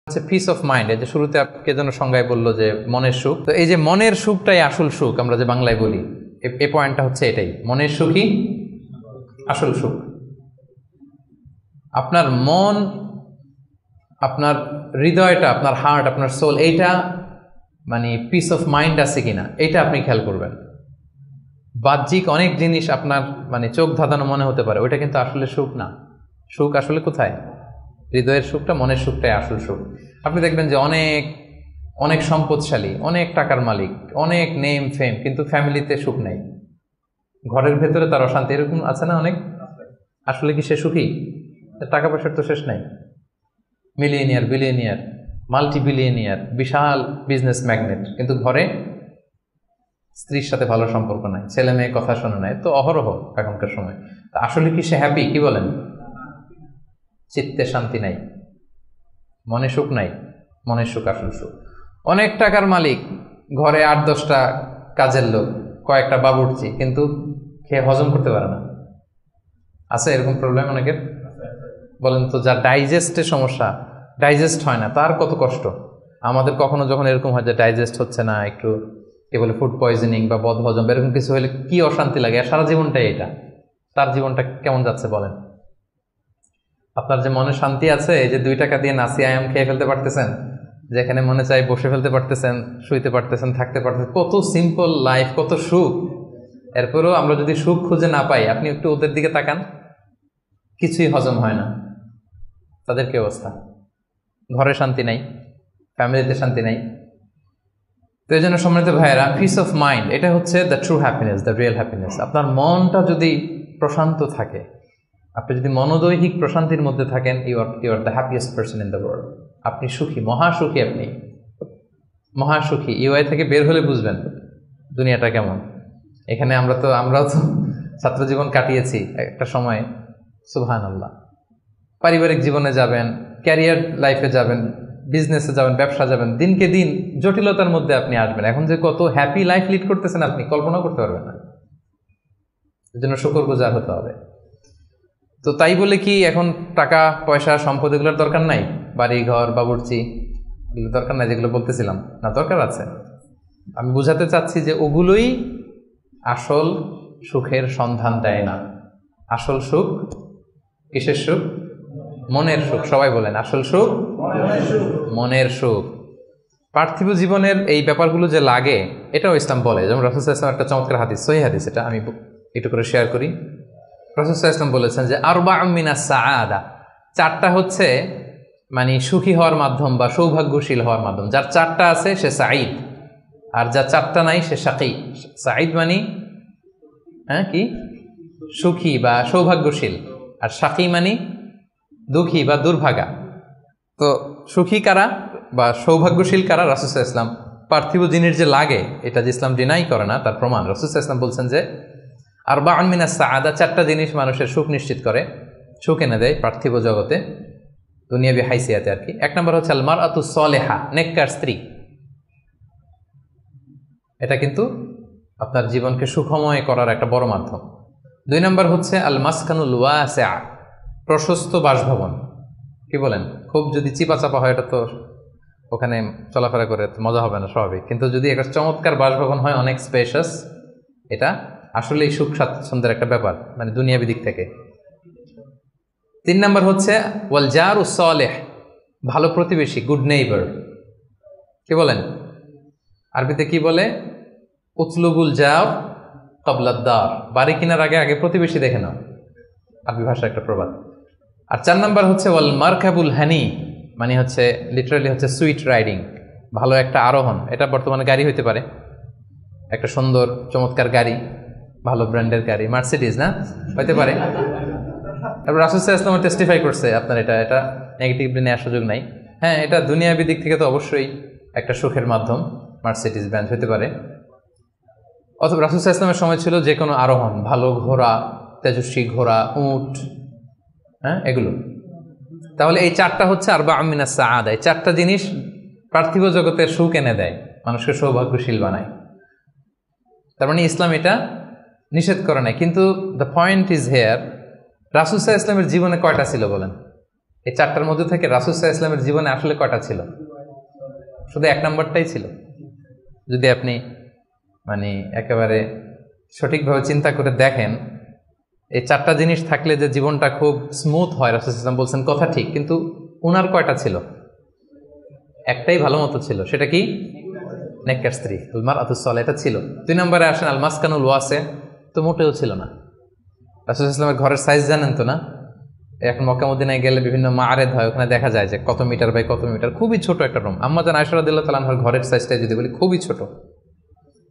হচ্ছে piece of mind. এই যে শুরুতে কে যেন সংজ্ঞায় বললো যে মনের সুখ, তো এই যে মনের সুখটাই আসল সুখ আমরা যে বাংলায় বলি, এই পয়েন্টটা হচ্ছে এটাই, মনের সুখই আসল সুখ। আপনার মন, আপনার হৃদয়টা, আপনার হার্ট, আপনার সোল, এইটা মানে পিস অফ মাইন্ড আছে কিনা এইটা আপনি খেয়াল করবেন। বাহ্যিক অনেক জিনিস আপনার মানে চোখ ধাঁধানো মনে হতে পারে, ওইটা কিন্তু আসলে সুখ না। সুখ আসলে কোথায়? হৃদয়ের সুখটা, মনের সুখটাই আসল সুখ। আপনি দেখবেন যে অনেক অনেক সম্পদশালী, অনেক টাকার মালিক, অনেক নেম ফেম, কিন্তু ফ্যামিলিতে সুখ নেই, ঘরের ভেতরে তার অশান্তি, এরকম আছে না অনেক? আসলে কি সে সুখী? টাকা পয়সার তো শেষ নাই, মিলিয়নিয়ার, বিলিয়নিয়ার, মাল্টি বিলিয়নিয়ার, বিশাল বিজনেস ম্যাগনেট, কিন্তু ঘরে স্ত্রীর সাথে ভালো সম্পর্ক নাই, ছেলে মেয়ে কথা শোনে নাই, তো অহরহ এখনকার সময়। আসলে কি সে হ্যাপি? কি বলেন? চিত্তে শান্তি নাই, মনে সুখ নাই। মনের সুখ আসল সুখ। অনেক টাকার মালিক, ঘরে 8-10টা কাজের লোক, কয়েকটা বাবুর্চি, কিন্তু খেয়ে হজম করতে পারে না। আছে এরকম প্রবলেম অনেকের? বলেন তো, যার ডাইজেস্টের সমস্যা, ডাইজেস্ট হয় না, তার কত কষ্ট। আমাদের কখনো যখন এরকম হয় যে ডাইজেস্ট হচ্ছে না, একটু কি বলে ফুড পয়জনিং বা বদহজম এরকম কিছু হলে কি অশান্তি লাগে, আর সারা জীবনটাই এটা। তার জীবনটা কেমন যাচ্ছে বলেন? আপনার যে মনে শান্তি আছে, এই যে 2 টাকা দিয়ে নাসি আয়াম খেয়ে ফেলতে পারতেছেন, যেখানে মনে চাই বসে ফেলতে পারতেছেন, শুইতে পারতেছেন, থাকতে পারতেছেন, কত সিম্পল লাইফ, কত সুখ। এরপরেও আমরা যদি সুখ খুঁজে না পাই, আপনি একটু ওদের দিকে তাকান, কিছুই হজম হয় না। তাদের কি অবস্থা? ঘরে শান্তি নাই, ফ্যামিলিতে শান্তি নাই। তো এই জন্য সম্মানিত ভাইয়েরা, পিস অফ মাইন্ড এটা হচ্ছে the true happiness, the real happiness. আপনার মনটা যদি প্রশান্ত থাকে, আপনি যদি মনোদৈহিক প্রশান্তির মধ্যে থাকেন, you are the happiest person in the world. আপনি সুখী, মহাসুখী, আপনি মহাসুখী। ইউআই থেকে বের হলে বুঝবেন দুনিয়াটা কেমন। এখানে আমরাও তো ছাত্র জীবন কাটিয়েছি একটা সময়, সুবহানাল্লাহ। পারিবারিক জীবনে যাবেন, ক্যারিয়ার লাইফে যাবেন, বিজনেসে যাবেন, ব্যবসা যাবেন, দিনকে দিন জটিলতার মধ্যে আপনি আসবেন। এখন যে কত হ্যাপি লাইফ লিড করতেছেন আপনি কল্পনা করতে পারবেন না। এর জন্য শুকরগুজার হতে হবে। তো তাই বলে কি এখন টাকা পয়সা সম্পদ এগুলোর দরকার নাই? বাড়ি ঘর বাবুর্চি এগুলো দরকার নাই যেগুলো বলতেছিলাম? না, দরকার আছে। আমি বুঝাতে চাচ্ছি যে ওগুলোই আসল সুখের সন্ধান দেয় না। আসল সুখ কিসের সুখ? মনের সুখ। সবাই বলেন, আসল সুখ মনের সুখ। পার্থিব জীবনের এই ব্যাপারগুলো যে লাগে, এটাও ইসলাম বলে। যেমন রাসূল সাল্লাল্লাহু আলাইহি ওয়াসাল্লাম একটা চমৎকার হাদিস, সহিহ হাদিস, এটা আমি একটু করে শেয়ার করি। রাসূল সাল্লাল্লাহু আলাইহি ওয়াসাল্লাম বলেছেন যে আরবাউম মিনাস সাআদা, 4টা হচ্ছে মানে সুখী হওয়ার মাধ্যম বা সৌভাগ্যশীল হওয়ার মাধ্যম। যার 4টা আছে সে সাঈদ, আর যার 4টা নাই সে শাকী। সাঈদ মানে কি? সুখী বা সৌভাগ্যশীল, আর শাকী মানে দুঃখী বা দুর্ভাগা। তো সুখী কারা বা সৌভাগ্যশীল কারা? রাসূল সাল্লাল্লাহু আলাইহি ওয়াসাল্লাম পার্থিব জিনিস যে লাগে, এটা যে ইসলাম ডিনাই করে না তার প্রমাণ রাসূল সাল্লাল্লাহু আলাইহি ওয়াসাল্লাম বলছেন যে আরবাউন মিনাস সাআদা, 4টা জিনিস মানুষের সুখ নিশ্চিত করে, সুখ এনে দেয় পার্থিব জগতে, দুনিয়াবি হাইসিয়াতে আর কি। 1 নম্বর হচ্ছে আল মারআতুস সালেহা, নেককার স্ত্রী। এটা কিন্তু আপনার জীবনকে সুখময় করার একটা বড় মাধ্যম। 2 নম্বর হচ্ছে আল মাসকানুল ওয়াসিআ, প্রশস্ত বাসভবন। কি বলেন? খুব যদি চিপাচাপা হয়, এটা তো ওখানে চলাফেরা করে মজা হবে না, স্বাভাবিক। কিন্তু যদি একটা চমৎকার বাসভবন হয়, অনেক স্পেশাস, এটা আসলেই সুখ স্বাচ্ছন্দ্যের একটা ব্যাপার, মানে দুনিয়াবি দিক থেকে। 3 নম্বর হচ্ছে ওয়াল জারুস সালেহ, ভালো প্রতিবেশী, গুড নেইবার। কি বলেন? আরবিতে কি বলে? উতলুবুল জার ক্বাবলাদ দার, বাড়ি কেনার আগে আগে প্রতিবেশী দেখে নাও, আরবি ভাষার একটা প্রবাদ। আর 4 নম্বর হচ্ছে ওয়াল মারকাবুল হানি, মানে হচ্ছে লিটারালি হচ্ছে সুইট রাইডিং, ভালো একটা আরোহণ। এটা বর্তমানে গাড়ি হইতে পারে, একটা সুন্দর চমৎকার গাড়ি, ভালো ব্র্যান্ডের গাড়ি, মার্সিডিজ না হইতে পারে। তারপর রাসূল সাল্লাল্লাহু আলাইহি ওয়াসাল্লাম টেস্টিফাই করছে, আপনার এটা নেগেটিভলি নেওয়ার সুযোগ নাই। হ্যাঁ, এটা দুনিয়াবি দিক থেকে তো অবশ্যই একটা সুখের মাধ্যম, মার্সিডিজ ব্র্যান্ড হতে পারে। অথবা রাসূল সাল্লাল্লাহু আলাইহি ওয়াসাল্লামের সময় ছিল যে কোনো আরোহণ, ভালো ঘোড়া, তেজস্বী ঘোড়া, উট, হ্যাঁ এগুলো। তাহলে এই 4টা হচ্ছে আরবাউম মিনাস সাআদা। এই 4টা জিনিস পার্থিব জগতের সুখ এনে দেয়, মানুষকে সৌভাগ্যশীল বানায়। তার মানে ইসলাম এটা নিষেধ করে নাই। কিন্তু দ্য পয়েন্ট ইজ হেয়ার, রাসূল সাল্লাল্লাহু আলাইহি ওয়াসাল্লামের জীবনে কয়টা ছিল বলেন? এই চারটার মধ্যে থেকে রাসূল সাল্লাল্লাহু আলাইহি ওয়াসাল্লামের জীবনে আসলে কয়টা ছিল? শুধু এক নম্বরটাই ছিল। যদি আপনি মানে একেবারে সঠিকভাবে চিন্তা করে দেখেন, এই চারটা জিনিস থাকলে যে জীবনটা খুব স্মুথ হয়, রাসূল সাল্লাল্লাহু আলাইহি ওয়াসাল্লাম বলছেন কথা ঠিক, কিন্তু উনার কয়টা ছিল? একটাই ভালো মতো ছিল। সেটা কি? নেককার স্ত্রী, আল মারআতুস সালিহা, এটা ছিল। 2 নম্বরে আসেন আল মাসকানুল ওয়াসি, তো মোটেও ছিল না। রাসূল সাল্লাল্লাহু আলাইহি ওয়াসাল্লামের ঘরের সাইজ জানেন তো না? এখন মক্কা মদিনায় গেলে বিভিন্ন মাআরেদ হয়, ওখানে দেখা যায় যে কত মিটার বাই কত মিটার, খুবই ছোট একটা রুম। আম্মা জান আয়েশা রাদিয়াল্লাহু তাআলা আনহার ঘরের সাইজটাই যদি বলি, খুবই ছোট।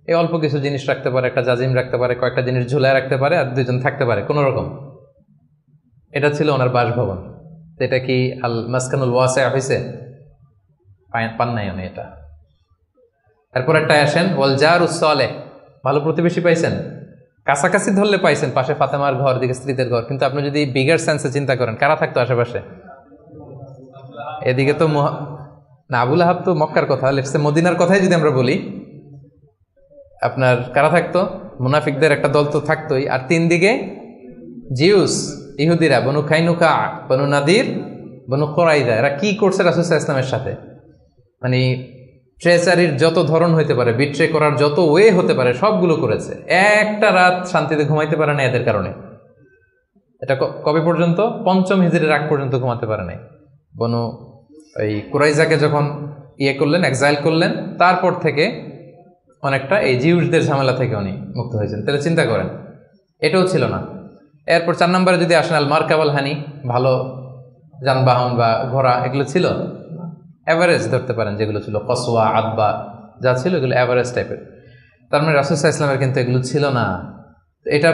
এই অল্প কিছু জিনিস রাখতে পারে, একটা জাজিম রাখতে পারে, কয়েকটা জিনিস ঝুলায় রাখতে পারে, আর দুজন থাকতে পারে কোনো রকম। এটা ছিল ওনার বাসভবন। এটা কি আল মাসকানুল ওয়াসি হইছে? পান নাই উনি এটা। এরপর একটা আসেন ওয়াল জারুস সালেহ, ভালো প্রতিবেশী পাইছেন, কাছাকাছি ধরলে পাইছেন, পাশে ফাতেমার ঘর, দিকে স্ত্রীদের ঘর। কিন্তু আপনি যদি বিগার সেন্সে চিন্তা করেন, কারা থাকতো আশেপাশে? এদিকে তো না, আবুল আহাব তো মক্কার কথা, লেটসে মদিনার কথাই যদি আমরা বলি, আপনার কারা থাকতো? মুনাফিকদের একটা দল তো থাকতোই, আর 3 দিকে জিউস, ইহুদিরা, বনু কাইনুকা, বনু নাদির, বনু কুরাইযা। এরা কি করছে রাসূল সাল্লাল্লাহু আলাইহি ওয়াসাল্লামের সাথে? মানে ট্রেচারির যত ধরন হইতে পারে, বিট্রে করার যত ওয়ে হতে পারে, সবগুলো করেছে। একটা রাত শান্তিতে ঘুমাইতে পারে না এদের কারণে। এটা কবে পর্যন্ত? 5ম হিজরির আগ পর্যন্ত ঘুমাতে পারে নাই। বনু ওই কুরাইজাকে যখন করলেন, এক্সাইল করলেন, তারপর থেকে অনেকটা এই জিউসদের ঝামেলা থেকে উনি মুক্ত হয়েছেন। তাহলে চিন্তা করেন, এটাও ছিল না। এরপর 4 নম্বরে যদি আসেন আল মারকাবাল হানি, ভালো যানবাহন বা ঘোড়া, এগুলো ছিল? অ্যাভারেজ ধরতে পারেন যেগুলো ছিল, কসওয়া, আদবা যা ছিল এগুলো অ্যাভারেজ টাইপের। তার মানে রাসূল সাল্লাল্লাহু আলাইহি ওয়াসাল্লামের কিন্তু এগুলো ছিল না। এটা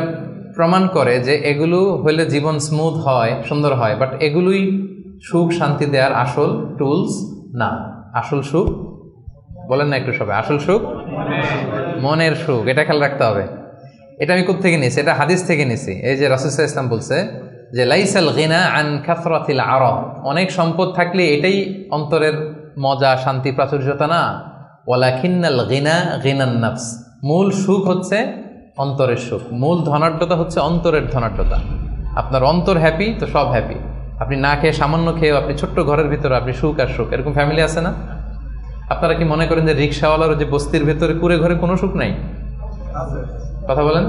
প্রমাণ করে যে এগুলো হইলে জীবন স্মুথ হয়, সুন্দর হয়, বাট এগুলোই সুখ শান্তি দেওয়ার আসল টুলস না। আসল সুখ বলেন না একটু সবাই, আসল সুখ মনের সুখ। এটা খেয়াল রাখতে হবে। এটা আমি কোত্থেকে নিয়েছি? এটা হাদিস থেকে নিয়েছি। এই যে রাসূল সাল্লাল্লাহু আলাইহি ওয়াসাল্লাম বলছে যে লাইসাল গিনা আন কাসরাতিল আরাব, অনেক সম্পদ থাকলে এটাই অন্তরের মজা, শান্তি, প্রাচুর্যতা না। ওয়ালাকিন্নাল গিনা গিনান নাফস, মূল সুখ হচ্ছে অন্তরের সুখ, মূল ধনাঢ্যতা হচ্ছে অন্তরের ধনাঢ্যতা। আপনার অন্তর হ্যাপি তো সব হ্যাপি। আপনি না খেয়ে, সামান্য খেয়েও, আপনি ছোট্ট ঘরের ভিতরে আপনি সুখ আর সুখ, এরকম ফ্যামিলি আছে না? আপনারা কি মনে করেন যে রিক্সাওয়ালার যে বস্তির ভেতরে কুড়ে ঘরে কোনো সুখ নাই? কথা বলেন,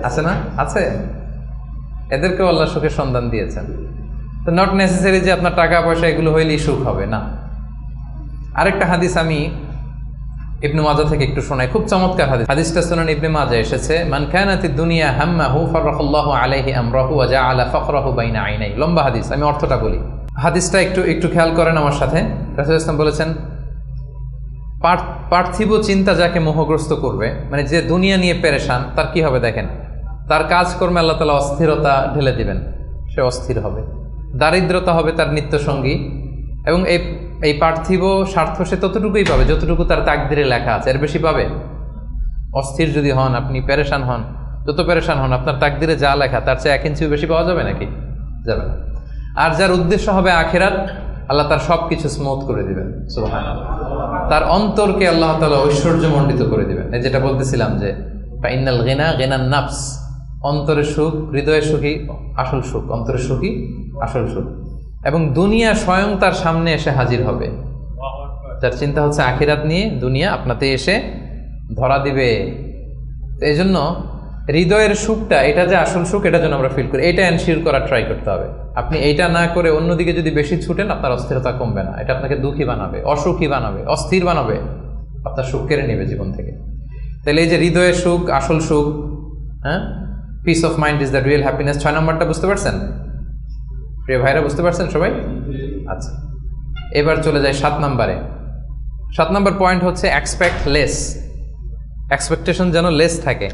আছে না? আছে। এদেরকেও আল্লাহ সুখের সন্ধান দিয়েছেন। তো নট নেসেসারি যে আপনার টাকা পয়সা এগুলো হইলেই সুখ হবে না। আরেকটা হাদিস আমি ইবনে মাজাহ থেকে একটু শোনাই, খুব চমৎকার হাদিস। হাদিসটা সুনান ইবনে মাজাহ এসেছে, মান কানাতিদ দুনিয়া হাম্মাহু ফারাখাল্লাহু আলাইহি আমরাহু ওয়া জাআলা ফাকরাহু বাইনা আইনাই। লম্বা হাদিস, আমি অর্থটা বলি। হাদিসটা একটু খেয়াল করেন আমার সাথে। রাসূল সাল্লাল্লাহু আলাইহি ওয়াসাল্লাম বলেছেন, পার্থিব চিন্তা যাকে মোহগ্রস্ত করবে, মানে যে দুনিয়া নিয়ে পেরেশান, তার কি হবে দেখেন, তার কাজকর্মে আল্লাহ তাআলা অস্থিরতা ঢেলে দিবেন, সে অস্থির হবে। দারিদ্রতা হবে তার নিত্যসঙ্গী, এবং এই পার্থিব স্বার্থ সে ততটুকুই পাবে যতটুকু তার তাকদিরে লেখা আছে, এর বেশি পাবে? অস্থির যদি হন, আপনি পেরেশান হন, যত পেরেশান হন, আপনার তাকদিরে যা লেখা তার চেয়ে 1 ইঞ্চিও বেশি পাওয়া যাবে নাকি? যাবে না। আর যার উদ্দেশ্য হবে আখিরাত, আল্লাহ তার সব কিছু স্মুথ করে দিবেন, সুবহানাল্লাহ। তার অন্তরকে আল্লাহ তাআলা ঐশ্বর্যমণ্ডিত করে দিবেন। এই যেটা বলতেছিলাম যে ফাইনাল গিনা গিনান নাফস, অন্তরের সুখ, হৃদয়ের সুখী আসল সুখ, অন্তরের সুখী আসল সুখ। এবং দুনিয়া স্বয়ং তার সামনে এসে হাজির হবে। যার চিন্তা হচ্ছে আখিরাত নিয়ে, দুনিয়া আপনাতে এসে ধরা দিবে। এই জন্য হৃদয়ের সুখটা, এটা যে আসল সুখ, এটা যেন আমরা ফিল করি, এটা এনশিওর করার ট্রাই করতে হবে। আপনি এইটা না করে অন্যদিকে যদি বেশি ছুটেন, আপনার অস্থিরতা কমবে না, এটা আপনাকে দুঃখী বানাবে, অসুখী বানাবে, অস্থির বানাবে, আপনার সুখ কেড়ে নেবে জীবন থেকে। তাহলে এই যে হৃদয়ের সুখ, আসল সুখ, হ্যাঁ, piece of mind is the real happiness. 6 নম্বরটা বুঝতে পারছেন প্রিয় ভাইরা? বুঝতে পারছেন সবাই? আচ্ছা, এবার চলে যায় 7 নম্বরে। 7 নম্বর পয়েন্ট হচ্ছে এক্সপেক্ট লেস। এক্সপেকটেশন যেন লেস থাকে,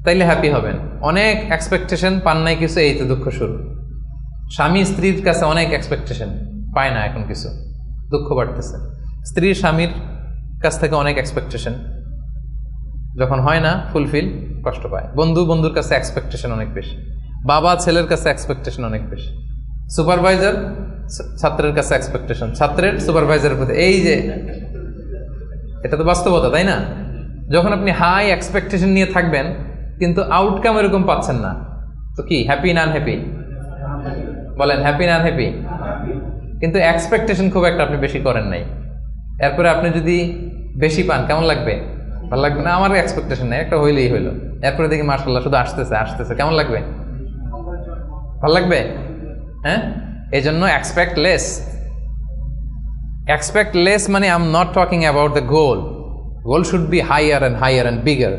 তাইলে হ্যাপি হবেন। অনেক এক্সপেকটেশন পান নাই কিছু, এই তো দুঃখ শুরু। স্বামী স্ত্রীর কাছে অনেক এক্সপেকটেশন, পায় না এখন কিছু, দুঃখ বাড়তেছে। স্ত্রীর স্বামীর কাছ থেকে অনেক এক্সপেকটেশন, যখন হয় না ফুলফিল, কষ্ট পায়। বন্ধুর কাছে এক্সপেকটেশন অনেক বেশি, বাবা ছেলের কাছে এক্সপেকটেশন অনেক বেশি, সুপারভাইজার ছাত্রের কাছে এক্সপেকটেশন, ছাত্রের সুপারভাইজারের প্রতি। এই যে এটা তো বাস্তবতা, তাই না? যখন আপনি হাই এক্সপেকটেশন নিয়ে থাকবেন কিন্তু আউটকাম এরকম পাচ্ছেন না, তো কি হ্যাপি না আনহ্যাপি? বলেন হ্যাপি না হ্যাপি? কিন্তু এক্সপেকটেশন খুব একটা আপনি বেশি করেন নাই, এরপরে আপনি যদি বেশি পান কেমন লাগবে? ভালো লাগবে না? আমার এক্সপেকটেশন নেই, একটা হইলেই হইলো, এরপরে দেখি মাশাআল্লাহ শুধু আসতেছে আসতেছে, কেমন লাগবে? ভালো লাগবে? হ্যাঁ, এই জন্য এক্সপেক্ট লেস। এক্সপেক্ট লেস মানে I am not talking about the goal. Goal should be higher and bigger.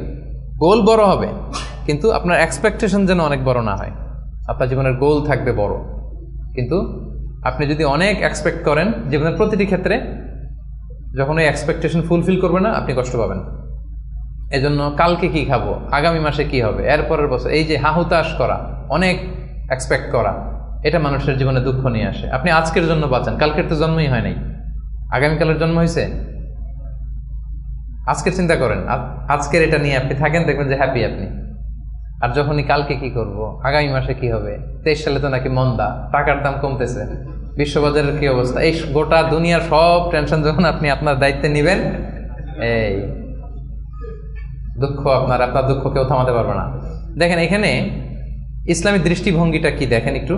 Goal বড় হবে, কিন্তু আপনার এক্সপেকটেশন যেন অনেক বড় না হয়। আপনার জীবনের গোল থাকবে বড়, কিন্তু আপনি যদি অনেক এক্সপেক্ট করেন জীবনের প্রতিটি ক্ষেত্রে, যখন ওই এক্সপেকটেশন ফুলফিল করবে না আপনি কষ্ট পাবেন। এজন্য কালকে কি খাবো, আগামী মাসে কি হবে, এরপরের বছর, এই যে হাহুতাশ করা, অনেক এক্সপেক্ট করা, এটা মানুষের জীবনে দুঃখ নিয়ে আসে। আপনি আজকের জন্য বাঁচেন, কালকের তো জন্মই হয় নাই, আগামীকালের জন্ম হয়েছে। আজকের চিন্তা করেন, আজকের এটা নিয়ে আপনি থাকেন, দেখবেন যে হ্যাপি আপনি। আর যখনই কালকে কি করব, আগামী মাসে কি হবে, 23 সালে তো নাকি মন্দা, টাকার দাম কমতেছে, বিশ্ববাজারের কি অবস্থা, এই গোটা দুনিয়ার সব টেনশন যখন আপনি আপনার দায়িত্বে নেবেন, এই দুঃখ আপনার দুঃখ কেউ থামাতে পারবে না। দেখেন এখানে ইসলামী দৃষ্টিভঙ্গিটা কি দেখেন একটু।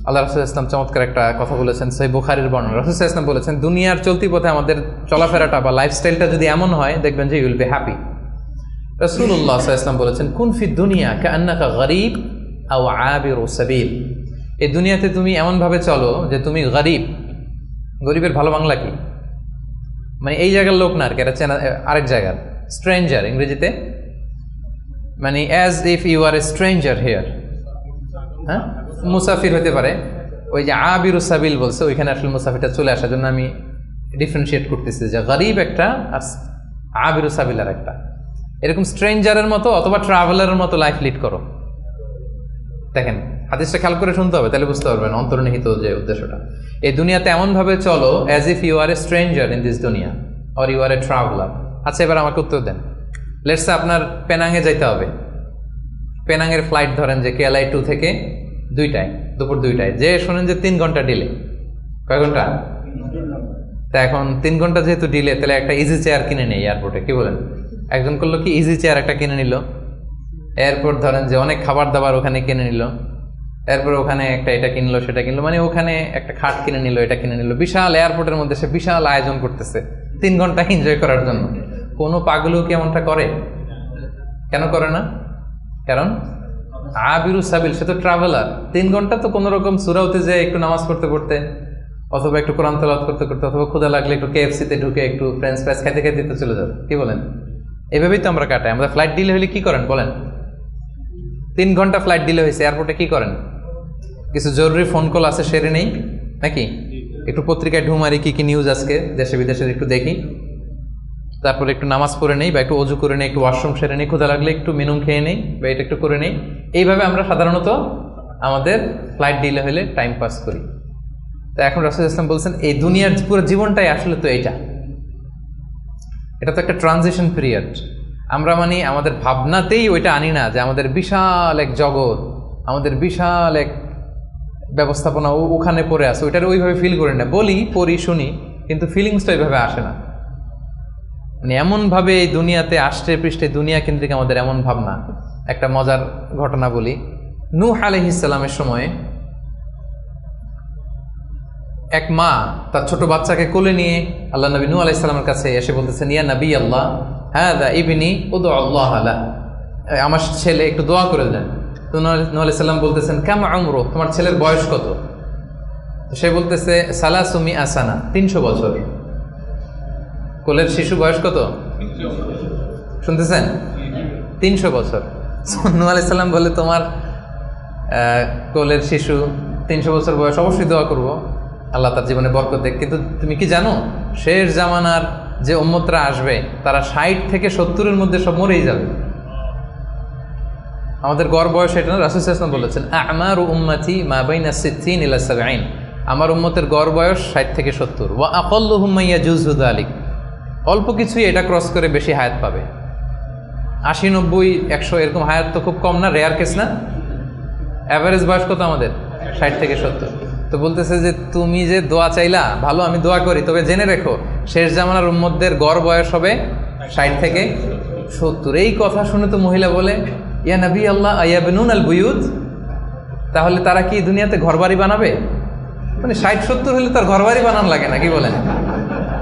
আল্লাহ রাসূল ইসলাম চমৎকার একটা কথা বলেছেন, সহিহ বুখারীর বর্ণনা। রাসূল ইসলাম বলেছেন, দুনিয়ার চলতি পথে আমাদের চলাফেরাটা বা লাইফস্টাইলটা যদি এমন হয়, দেখবেন যে ইউ উইল বি হ্যাপি। রাসূলুল্লাহ সাল্লাল্লাহু আলাইহি ওয়াসাল্লাম বলেছেন, কুন ফি দুনিয়া কাআন্নাকা গরীব আও আবিরু সাবিল। এই দুনিয়াতে তুমি এমন ভাবে চলো যে তুমি গরীব। গরীবের ভালো বাংলা কি? মানে এই জায়গার লোক না আর কি, এটা চেনা আরেক জায়গার, স্ট্রেঞ্জার ইংরেজিতে, মানে as if you are a stranger here. হ্যাঁ, মুসাফির হতে পারে। ওই যে আবিরু সাবিল বলছে, ওইখানে আসলে মুসাফিরটা চলে আসার জন্য আমি ডিফারেন্সিয়েট করতেছি যে গরীব একটা আর আবিরু সাবিল আর একটা। এরকম স্ট্রেঞ্জারের মতো অথবা ট্রাভেলারের মতো লাইফ লিড করো। দেখেন হাদিসটা খেয়াল করে শুনতে হবে, তাহলে বুঝতে পারবেন অন্তর্নিহিত যে উদ্দেশ্যটা। এই দুনিয়াতে এমন ভাবে চলো as if you are a stranger in this দুনিয়া or you are a traveller. আচ্ছা, এবার আমাকে উত্তর দেন। লেটস সে আপনার পেনাঙে যাইতে হবে, পেনাঙের ফ্লাইট ধরেন যে কেএলআই 2 থেকে 2টায়, দুপুর 2টায়, যে শোনেন যে 3 ঘন্টা ডিলে। কয় ঘন্টা? তা এখন 3 ঘন্টা যেহেতু ডিলে, তাহলে একটা ইজি চেয়ার কিনে নেই এয়ারপোর্টে, কি বলেন? একজন করলো কি, ইজি চেয়ার একটা কিনে নিল। এরপর ধরেন যে অনেক খাবার দাবার ওখানে কিনে নিল, এরপর ওখানে একটা এটা কিনলো সেটা কিনলো, মানে ওখানে একটা খাট কিনে নিল, এটা কিনে নিল। বিশাল এয়ারপোর্টের মধ্যে সে বিশাল আয়োজন করতেছে 3 ঘন্টা এনজয় করার জন্য। কোনো পাগলও কি এমনটা করে? কেন করে না? কারণ আবিরু সাবিল, সে তো ট্রাভেলার। 3 ঘন্টা তো কোনো রকম সূরাতে যে একটু নামাজ পড়তে পড়তে, অথবা একটু কোরআন তেলাওয়াত করতে করতে, অথবা ক্ষুধা লাগলে একটু কেএফসিতে ঢুকে একটু ফ্রেঞ্চ ফ্রাইস খাইতে খাইতে তো চলে যাবে, কি বলেন? এভাবেই তো আমরা কাটাই। আমরা ফ্লাইট ডিলে হলে কি করেন বলেন? 3 ঘন্টা ফ্লাইট ডিলে হয়েছে, এয়ারপোর্টে কি করেন? কিছু জরুরি ফোন কল আছে, সেরে নেই নাকি? একটু পত্রিকায় ঢুমারি, কি কি নিউজ আজকে দেশে বিদেশের একটু দেখি, তারপরে একটু নামাজ পড়ে নেই, বা একটু অজু করে নেই, একটু ওয়াশরুম সেরে নেই, ক্ষুধা লাগলে একটু মেনু খেয়ে নেই, বা এটা একটু করে নেই। এইভাবে আমরা সাধারণত আমাদের ফ্লাইট ডিলে হলে টাইম পাস করি। তো এখন রাসূল ইসলাম বলছেন, এই দুনিয়ার পুরো জীবনটাই আসলে তো এটা তো একটা ট্রানজিশন পিরিয়ড। আমরা মানে আমাদের ভাবনাতেই ওইটা আনি না যে আমাদের বিশাল এক জগৎ, আমাদের বিশাল এক ব্যবস্থাপনা ওখানে পড়ে আছে, ওইটার ওইভাবে ফিল করি না। বলি, পড়ি, শুনি, কিন্তু ফিলিংসটা ওইভাবে আসে না। মানে এমনভাবে এই দুনিয়াতে আষ্টে পৃষ্ঠে দুনিয়া কেন্দ্রিক আমাদের এমন ভাবনা। একটা মজার ঘটনা বলি। নূহ আলাইহিস সালামের সময়ে এক মা তার ছোট বাচ্চাকে কোলে নিয়ে আল্লাহ নবী নূহ আলাইহিস সালামের কাছে এসে বলতেছেন, ইয়া নবী আল্লাহ, হাযা ইবনি উদউ আল্লাহ লা, আমার ছেলে একটু দোয়া করে দেন। তো নূহ আলাইহিস সালাম বলতেছেন, কাম উমরু, তোমার ছেলের বয়স কত? সে বলতেছে, সালাসুমি আসানা, 300 বছর। কোলের শিশু বয়স কত শুনতেছেন? 300 বছর। নূহ আলাইহিস সালাম বলে, তোমার কোলের শিশু 300 বছর বয়স, অবশ্যই দোয়া করব, আল্লাহ তার জীবনে বরকত দেখ। কিন্তু তুমি কি জানো, শেষ জামানার যে উম্মতরা আসবে তারা 60 থেকে 70-এর মধ্যে সব মরেই যাবে। আমাদের গড় বয়স এটা না, রাসূল সাল্লাল্লাহু আলাইহি ওয়াসাল্লাম বলেছেন, আমারু উম্মতি মা বাইনা 60 ইলা 70, আমার উম্মতের গড় বয়স 60 থেকে 70। ওয়া আকাল্লুহুম মা ইয়াজুজু যালিক, অল্প কিছুই এটা ক্রস করে বেশি হায়াত পাবে। 80, 90, 100 এরকম হায়াত তো খুব কম না, রেয়ার কেস না। অ্যাভারেজ বয়স কত আমাদের? 60 থেকে 70। তো বলতেছে যে তুমি যে দোয়া চাইলা, ভালো, আমি দোয়া করি, তবে জেনে রেখো শেষ জামানার উম্মতদের গড় বয়স হবে 60 থেকে 70। এই কথা শুনে তো মহিলা বলে, ইয়া নবী আল্লাহ আয়াবনুন আল বুয়ুত, তাহলে তারা কি দুনিয়াতে ঘরবাড়ি বানাবে? মানে 60-70 হলে তার ঘরবাড়ি বানানো লাগে না, কি বলেন?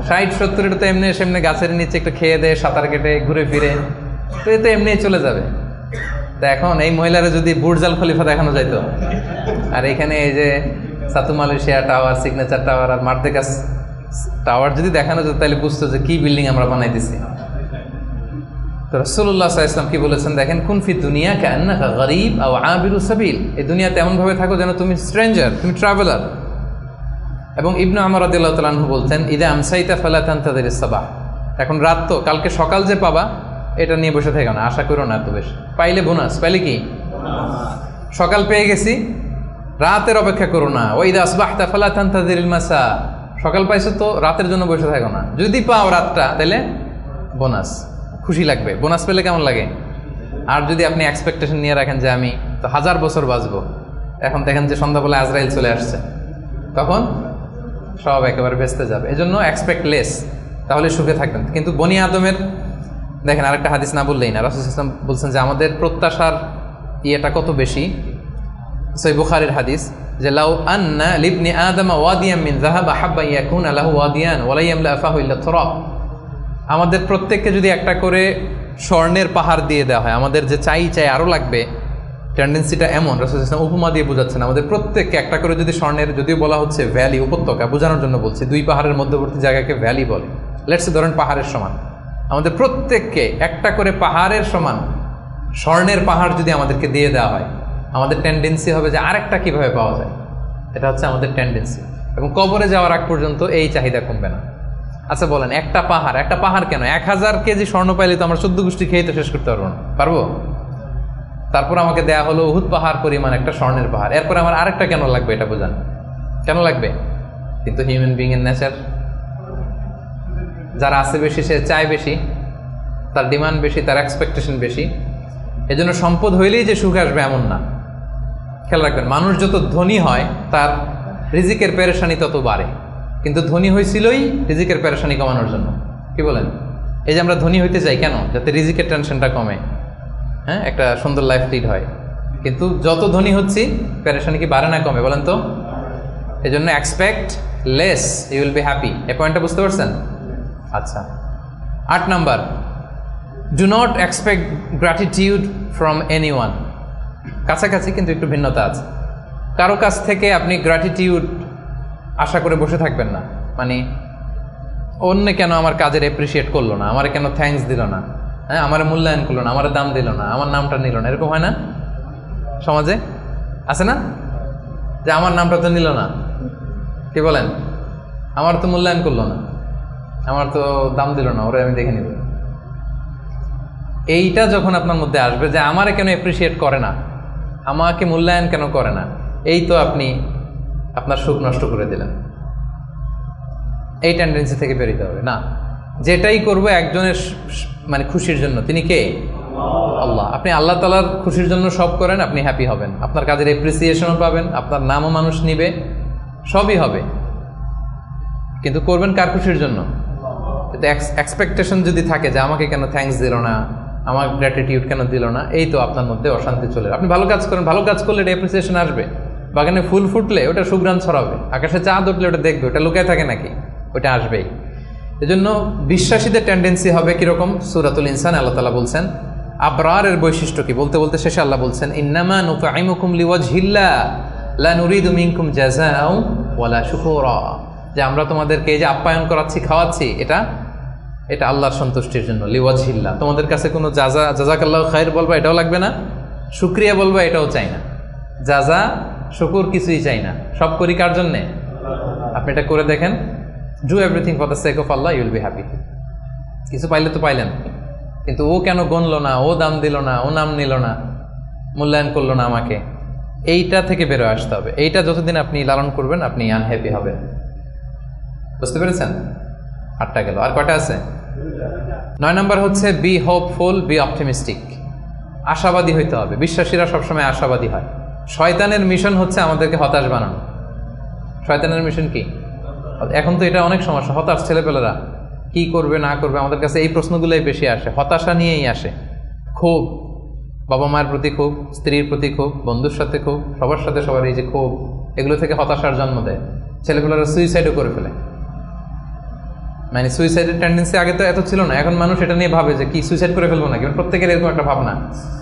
60-70 এটা তো এমনি সেমনি গাছের নিচে একটু খেয়ে দেয়, সাঁতার কেটে ঘুরে ফিরে, তো এ তো এমনি চলে যাবে। তা এখন এই মহিলারা যদি বুর্জ আল খলিফা দেখানো যাইত, আর এখানে এই যে সাতু মালয়েশিয়া টাওয়ার, সিগনেচার টাওয়ার আর মার্দেকাস টাওয়ার যদি দেখানো যেত, তাহলে বুঝতো যে কি বিল্ডিং আমরা বানাইতেছি। তো রাসূলুল্লাহ সাল্লাল্লাহু আলাইহি ওয়াসাল্লাম কি বলেছেন দেখেন, কুন ফি দুনিয়া কান্নাকা গরীব আও আবিরু সাবিল, এই দুনিয়াতে এমন ভাবে থাকো যেন তুমি স্ট্রেঞ্জার, তুমি ট্রাভেলার। এবং ইবনু আমর রাদিয়াল্লাহু তাআলা আনহু বলতেন, ইদা আমসাইতা ফালা তানতাযিরিস সাবাহ, এখন রাত তো, কালকে সকাল যে পাবা এটা নিয়ে বসে থেকো না, আশা করো না এত বেশি। পাইলে বোনাস, পাইলে কি সকাল পেয়ে গেছি, রাতের অপেক্ষা করো না। ওয়া ইদা আসবাহতা ফালা তানতাযিরিল মাসা, সকাল পাইছো তো রাতের জন্য বসে থাকো না, যদি পাও রাতটা তাহলে বোনাস, খুশি লাগবে। বোনাস পেলে কেমন লাগে? আর যদি আপনি এক্সপেকটেশন নিয়ে রাখেন যে আমি তো 1000 বছর বাঁচবো, এখন দেখেন যে সন্ধ্যাবেলা আজরাইল চলে আসছে, তখন সব একেবারে ভেস্তে যাবে। এজন্য এক্সপেক্ট লেস, তাহলে সুখে থাকবেন। কিন্তু বনি আদমের দেখেন আরেকটা হাদিস না বললেই না, রাসূল সাল্লাল্লাহু আলাইহি ওয়াসাল্লাম বলছেন যে আমাদের প্রত্যাশার ইয়েটা কত বেশি। সহিহ বুখারীর হাদিস যে লাউ আন্না লিবনি আদম ওয়াদিয়াম মিন যাহাব আহাব্বা ইয়াকুনা লাহু ওয়াদিয়ান ওয়া লা ইয়ামলা ফাহু ইল্লা তুরাব, আমাদের প্রত্যেককে যদি একটা করে স্বর্ণের পাহাড় দিয়ে দেওয়া হয়, আমাদের যে চাই আরও লাগবে, টেন্ডেন্সিটা এমন। রাসূল সাল্লাল্লাহু আলাইহি ওয়াসাল্লাম উপমা দিয়ে বোঝাচ্ছেন, আমাদের প্রত্যেককে একটা করে যদি স্বর্ণের, যদিও বলা হচ্ছে ভ্যালি, উপত্যকা বোঝানোর জন্য বলছি, দুই পাহাড়ের মধ্যবর্তী জায়গাকে ভ্যালি বলে, লেটস ধরেন পাহাড়ের সমান, আমাদের প্রত্যেককে একটা করে পাহাড়ের সমান স্বর্ণের পাহাড় যদি আমাদেরকে দিয়ে দেওয়া হয়, আমাদের টেন্ডেন্সি হবে যে আরেকটা কিভাবে পাওয়া যায়, এটা হচ্ছে আমাদের টেন্ডেন্সি। এবং কবরে যাওয়ার আগ পর্যন্ত এই চাহিদা কমবে না। আচ্ছা বলেন, একটা পাহাড় কেন, 1000 কেজি স্বর্ণ পাইলে তো আমরা 14 গোষ্ঠী খেয়ে তো শেষ করতে পারবো না, পারবো? তারপর আমাকে দেয়া হলো উহুদ পাহাড় পরিমাণ একটা স্বর্ণের পাহাড়, এরপর আমার আরেকটা কেন লাগবে, এটা বোঝান কেন লাগবে? কিন্তু হিউম্যান বিং এর নেচার, যারা আছে বেশি সে চায় বেশি, তার ডিমান্ড বেশি, তার এক্সপেকটেশন বেশি। এজন্য সম্পদ হইলেই যে সুখ আসবে এমন না। খেয়াল রাখবেন, মানুষ যত ধনী হয় তার রিজিকের পেরেশানি তত বাড়ে, কিন্তু ধনী হয়েছিলই রিজিকের পেরেশানি কমানোর জন্য। কি বলেন? এই যে আমরা ধনী হইতে চাই কেন? যাতে রিজিকের টেনশনটা কমে, হ্যাঁ, একটা সুন্দর লাইফ লিড হয়। কিন্তু যত ধনী হচ্ছি পেরেশানি কি বাড়ে না কমে বলেন তো? এই জন্য expect less, you will be happy. এই পয়েন্টটা বুঝতে পারছেন? আচ্ছা, 8 number, do not expect gratitude from anyone. কাছাকাছি কিন্তু একটু ভিন্নতা আছে। কারো কাছ থেকে আপনি গ্র্যাটিটিউড আশা করে বসে থাকবেন না, মানে অন্য কেন আমার কাজের অ্যাপ্রিসিয়েট করলো না, আমার কেন থ্যাঙ্কস দিল না, হ্যাঁ, আমার মূল্যায়ন করলো না, আমার দাম দিল না, আমার নামটা নিল না, এরকম হয় না সমাজে? আছে না যে আমার নামটা তো নিল না, কি বলেন, আমার তো মূল্যায়ন করলো না, আমার তো দাম দিল না, ওরা আমি দেখে নিব। এইটা যখন আপনার মধ্যে আসবে যে আমারে কেন অ্যাপ্রিসিয়েট করে না, আমাকে মূল্যায়ন কেন করে না, এই তো আপনি আপনার সুখ নষ্ট করে দিলেন। এই টেন্ডেন্সি থেকে বেরোতে হবে না। যেটাই করবো একজনের মানে খুশির জন্য, তিনি কে? আল্লাহ। আপনি আল্লাহ তাআলার খুশির জন্য সব করেন, আপনি হ্যাপি হবেন, আপনার কাজের অ্যাপ্রিসিয়েশনও পাবেন, আপনার নামও মানুষ নিবে, সবই হবে। কিন্তু করবেন কার খুশির জন্য? কিন্তু এক্সপেকটেশন যদি থাকে যে আমাকে কেন থ্যাঙ্কস দিল না, আমার গ্র্যাটিটিউড কেন দিল না, এই তো আপনার মধ্যে অশান্তি চলে। আপনি ভালো কাজ করেন, ভালো কাজ করলে এটা অ্যাপ্রিসিয়েশন আসবে। বাগানে ফুল ফুটলে ওটা সুঘ্রাণ ছড়াবে, আকাশে চাঁদ উঠলে ওটা দেখবে, ওটা লুকায় থাকে নাকি? ওটা আসবেই। এজন্য বিশ্বাসীদের টেন্ডেন্সি হবে কিরকম? সূরাতুল ইনসান আল্লাহ তাআলা বলছেন আবরারের বৈশিষ্ট্য কি, বলতে বলতে শেষে আল্লাহ বলছেন ইন্নামা নুতঈমুকুম লিওয়াজহিল্লাহ লা নুরিদু মিনকুম জাযাআও ওয়ালা শুকুরা, যে আমরা তোমাদেরকে এই যে আপ্যায়ন করাচ্ছি, খাওয়াচ্ছি, এটা আল্লাহর সন্তুষ্টির জন্য। লিওয়াজহিল্লাহ, তোমাদের কাছে কোনো জাযাকাল্লাহু খায়র বলবা এটাও লাগবে না, শুকরিয়া বলবা এটাও চাই না, জাযা শুকুর কিছুই চাই না, সব করি কার জন্যে? আপনি এটা করে দেখেন, do everything for the sake of Allah, you will be happy. কিছু পাইলে তো পাইলেন, কিন্তু ও কেন গণলো না, ও দাম দিল না, ও নাম নিল না, মূল্যায়ন করলো না আমাকে, এইটা থেকে বেরো আসতে হবে। এইটা যতদিন আপনি লালন করবেন আপনি আনহ্যাপি হবেন। বুঝতে পেরেছেন? 8টা গেল, আর কয়টা আছে? 9 নম্বর হচ্ছে বি হোপফুল, বি অপটিমিস্টিক। আশাবাদী হইতে হবে। বিশ্বাসীরা সবসময় আশাবাদী হয়। শয়তানের মিশন হচ্ছে আমাদেরকে হতাশ বানানো। শয়তানের মিশন কি? এখন তো এটা অনেক সমস্যা, হতাশ ছেলেপেলেরা কি করবে না করবে, আমাদের কাছে এই প্রশ্নগুলোই বেশি আসে, হতাশা নিয়েই আসে, ক্ষোভ, বাবা মায়ের প্রতি ক্ষোভ, স্ত্রীর প্রতি ক্ষোভ, বন্ধুর সাথে ক্ষোভ, সবার সাথে সবার এই যে ক্ষোভ, এগুলো থেকে হতাশার জন্ম দেয়। ছেলেগুলোরা সুইসাইডও করে ফেলে। মানে সুইসাইডের টেন্ডেন্সি আগে তো এত ছিল না, এখন মানুষ এটা নিয়ে ভাবে যে কি সুইসাইড করে ফেলবো নাকি, প্রত্যেকের এরকম একটা ভাবনা,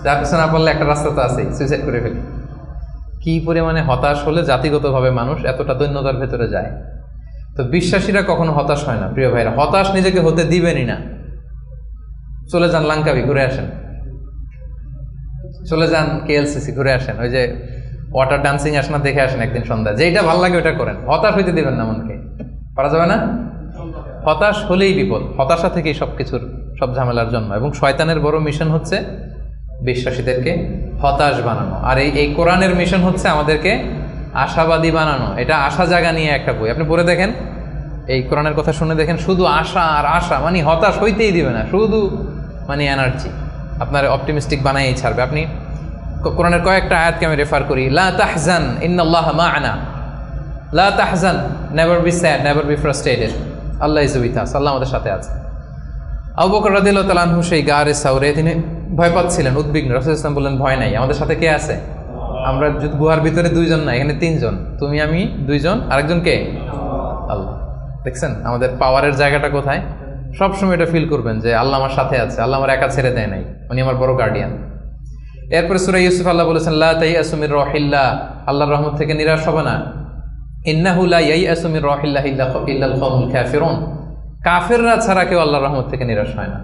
যার পিছনে না পারলে একটা রাস্তা তো আছেই, সুইসাইড করে ফেলি। কি পরিমাণে হতাশ হলে জাতিগতভাবে মানুষ এতটা দৈন্যতার ভেতরে যায়। তো বিশ্বাসীরা কখনো হতাশ হয় না প্রিয় ভাইরা, হতাশ নিজেকে হতে দিবেনই না। চলে যান লাঙ্কাবি, ঘুরে আসেন, চলে যান KLCC, ঘুরে আসেন, ওই যে ওয়াটার ডান্সিং আসনা দেখে আসেন একদিন সন্ধ্যা, যেটা ভালো লাগে ওটা করেন, হতাশ হইতে দিবেন না মনকে। পারা যাবে না, হতাশ হলেই বিপদ। হতাশা থেকেই সবকিছুর সব ঝামেলার জন্ম। এবং শয়তানের বড় মিশন হচ্ছে বিশ্বাসীদেরকে হতাশ বানানো, আর এই কোরআনের মিশন হচ্ছে আমাদেরকে আশাবাদী বানানো। এটা আশা জাগা নিয়ে একটা বই, আপনি পড়ে দেখেন, এই কোরআনের কথা শুনে দেখেন, শুধু আশা আর আশা, মানে হতাশ হইতেই দিবে না, শুধু মানে এনার্জি আপনার অপটিমিস্টিক বানাই ছাড়বে। আপনি কোরআনের কয়েকটা আয়াতকে আমি রেফার করি। লা তাহজান ইন্নাল্লাহা মা'ানা, লা তাহজান, never be sad, never be frustrated, আল্লাহ ইজ উইথ আস, আল্লাহ আমাদের সাথে আছে। আবু বকর রাদিয়াল্লাহু তাআলা আনহু সেই গারে সাউরে তিনি ভয় পাচ্ছিলেন, উদ্বিগ্ন। রাসূল সাল্লাল্লাহু আলাইহি ওয়াসাল্লাম বললেন, ভয় নাই, আমাদের সাথে কে আছে? আমরা গুহার ভিতরে দুইজন না, এখানে তিনজন, তুমি আমি দুইজন, আরেকজন কে? আল্লাহ। দেখছেন আমাদের পাওয়ারের জায়গাটা কোথায়? সবসময় এটা ফিল করবেন যে আল্লাহ আমার সাথে আছে, আল্লাহ আমার একা ছেড়ে দেয় নাই, উনি আমার বড় গার্ডিয়ান। এরপরে সূরা ইউসুফ আল্লাহ বলেছেন, লা তাইয়াসু মির রাহিল্লাহ, আল্লাহর রহমত থেকে নিরাশ হবে না। ইন্নাহু লা ইয়াইয়াসু মির রাহিল্লাহ ইল্লাল কওমুল কাফিরুন, কাফেররা ছাড়া কেউ আল্লাহর রহমত থেকে নিরাশ হয় না।